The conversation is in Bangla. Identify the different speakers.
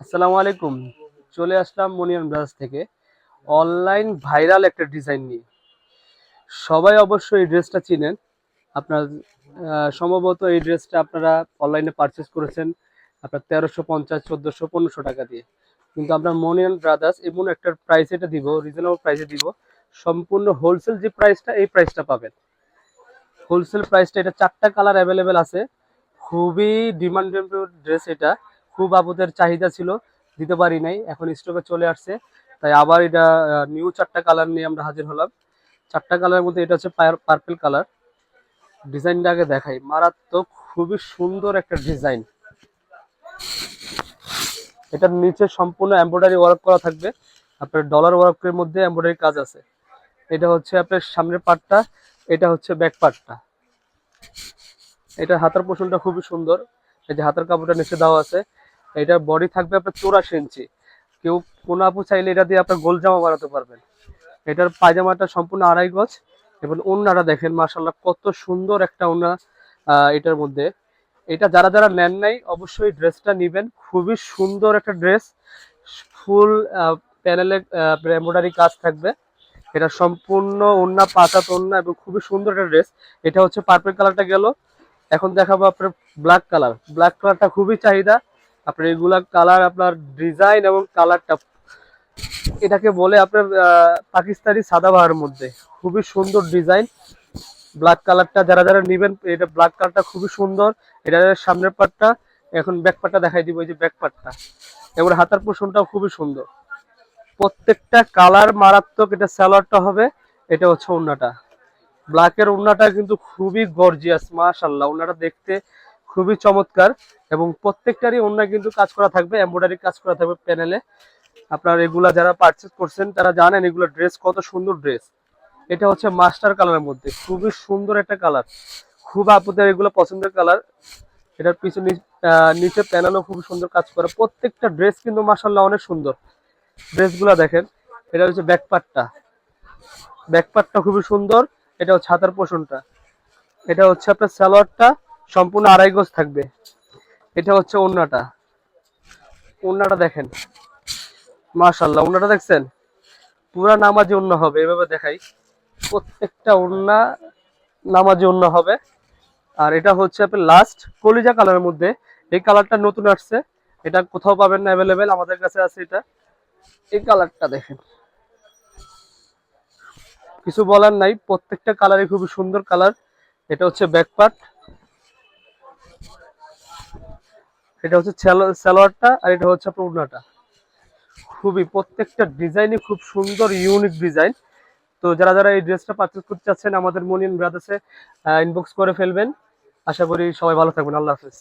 Speaker 1: আসসালামু আলাইকুম। চলে আসলাম মনিয়ান ব্রাদার্স থেকে অনলাইন ভাইরাল একটা ডিজাইন নিয়ে। সবাই অবশ্যই এই ড্রেসটা চিনেন। আপনার সম্ভবত এই ড্রেসটা আপনারা অনলাইনে পারচেস করেছেন আপনার 1350, 1400, 1500 টাকা দিয়ে। কিন্তু আপনার মনিয়ান ব্রাদার্স এমন একটা প্রাইস এটা দিব, রিজনেবল প্রাইসে দিব। সম্পূর্ণ হোলসেল যে প্রাইসটা, এই প্রাইসটা পাবেন। হোলসেল প্রাইসটা, এটা 4টা কালার অ্যাভেলেবেল আছে। খুবই ডিমান্ডেবল ড্রেস এটা। খুব আপুদের চাহিদা ছিল, দিতে পারি নাই, এখন স্টকে চলে আসছে। তাই আবার এটা নিউ 4টা কালার নিয়ে আমরা হাজির হলাম। 4টা কালারের মধ্যে এটা হচ্ছে পার্পল কালার। ডিজাইনটা আগে দেখাই, মারাত্মক, খুবই সুন্দর একটা ডিজাইন। এটার নিচে সম্পূর্ণ এমব্রয়ডারি ওয়ার্ক করা থাকবে। আপনার ডলার ওয়ার্কের মধ্যে এমব্রয়ডারি কাজ আছে। এটা হচ্ছে আপনার সামনের পার্টটা, এটা হচ্ছে ব্যাক পার্টটা। এটা হাতার পোর্শনটা খুবই সুন্দর। এই যে হাতার কাপড়টা নিচে দেওয়া আছে। এটার বডি থাকবে আপনার 84 ইঞ্চি। কেউ কোন আপু চাইলে এটা দিয়ে আপনার গোল জামা বানাতে পারবেন। এটার পায়জামাটা সম্পূর্ণ 2.5 গজ। এবং ওড়নাটা দেখেন, মাশাআল্লাহ কত সুন্দর একটা ওড়না এটার মধ্যে। এটা যারা যারা নেন নাই অবশ্যই ড্রেসটা নেবেন। খুবই সুন্দর একটা ড্রেস। ফুল প্যানেলে এমব্রয়ডারি কাজ থাকবে। এটা সম্পূর্ণ ওড়না, পাতা ওড়না, এবং খুবই সুন্দর একটা ড্রেস। এটা হচ্ছে পার্পল কালারটা গেল। এখন দেখাবো আপনার ব্ল্যাক কালার। ব্ল্যাক কালারটা খুবই চাহিদা। আপনার এগুলা কালার, আপনার ডিজাইন এবং কালারটা, এটাকে বলে আপনার পাকিস্তানি সাদাবাহার মধ্যে খুবই সুন্দর ডিজাইন। ব্ল্যাক কালারটা যারা যারা নেবেন, এটা ব্ল্যাক কালারটা খুবই সুন্দর। এটার সামনের পার্টটা, এখন ব্যাক পার্টটা দেখাই দিব। এই যে ব্যাক পার্টটা, এবার হাতার পোর্শনটাও খুবই সুন্দর। প্রত্যেকটা কালার মারাত্মক। এটা সালোয়ারটা হবে, এটা হচ্ছে ওড়নাটা। ব্ল্যাকের ওড়নাটা কিন্তু খুবই গর্জিয়াস, মাশাআল্লাহ। ওড়নাটা দেখতে খুবই চমৎকার। এবং প্রত্যেকটারই ওড়না কিন্তু কাজ করা থাকবে, এমব্রয়ডারি কাজ করা থাকবে প্যানেলে। আপনার এগুলা যারা পারচেজ করছেন তারা জানেন এগুলো ড্রেস কত সুন্দর ড্রেস। এটা হচ্ছে মাস্টার কালারের মধ্যে খুবই সুন্দর একটা কালার। খুব আপনাদের এগুলো পছন্দের কালার। এটার পিছনে নিচে প্যানেলও খুব সুন্দর কাজ করে। প্রত্যেকটা ড্রেস কিন্তু মাশাআল্লাহ অনেক সুন্দর। ড্রেসগুলো দেখেন। এটা হচ্ছে ব্যাক পার্টটা। ব্যাক পার্টটা খুবই সুন্দর। এটা হচ্ছে হাতার পোর্শনটা। এটা হচ্ছে আপনার সালোয়ারটা, সম্পূর্ণ 2.5 গজ থাকবে। এটা হচ্ছে ওড়নাটা। ওড়নাটা দেখেন, মাশাআল্লাহ। ওড়নাটা দেখছেন, পুরা নামাজি ওড়না হবে। এভাবে দেখাই, প্রত্যেকটা ওড়না নামাজি ওড়না হবে। আর এটা হচ্ছে আপনার লাস্ট কলিজা কালারের মধ্যে। এই কালারটা নতুন আসছে, এটা কোথাও পাবেন না, অ্যাভেলেবেল আমাদের কাছে আছে এটা। এই কালারটা দেখেন, কিছু বলার নাই, প্রত্যেকটা কালারই খুবই সুন্দর কালার। এটা হচ্ছে ব্যাক পার্ট, এটা হচ্ছে সালোয়ারটা, আর এটা হচ্ছে আপনার ওড়নাটা। খুবই প্রত্যেকটা ডিজাইনই খুব সুন্দর, ইউনিক ডিজাইন। তো যারা যারা এই ড্রেসটা পারচেজ করতে চাচ্ছেন আমাদের মনিয়ান ব্রাদার্সে ইনবক্স করে ফেলবেন। আশা করি সবাই ভালো থাকবেন। আল্লাহ হাফেজ।